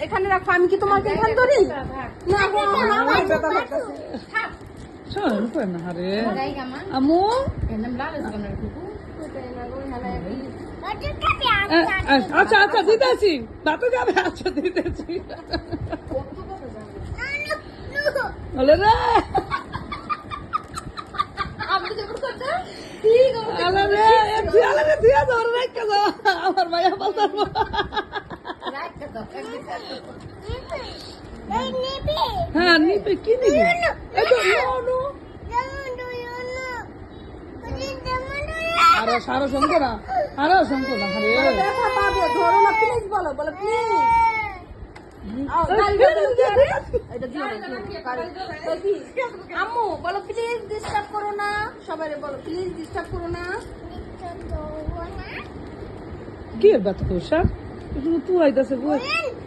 এখানে রাখো, আমি কি তোমাকে এখানে ধরি? না আমার ব্যথা করতেছে। শোন করেন না রে আমু আচ্ছা আচ্ছা দিতেছি দাঁতে যাবে আচ্ছা দিতেছি বলে রে আমার মায়া বলতাম হ্যাঁ নিবে কি নিবি আরো সারো শঙ্কর আরো শঙ্কর না আরে ব্যথা পাবে, ধরো না প্লিজ, বলো বলো প্লিজ। আম্মু বলো প্লিজ ডিস্টার্ব করো না, সবাই বলো প্লিজ ডিস্টার্ব করো না। কি ব্যথা তোর তুই আইতাছে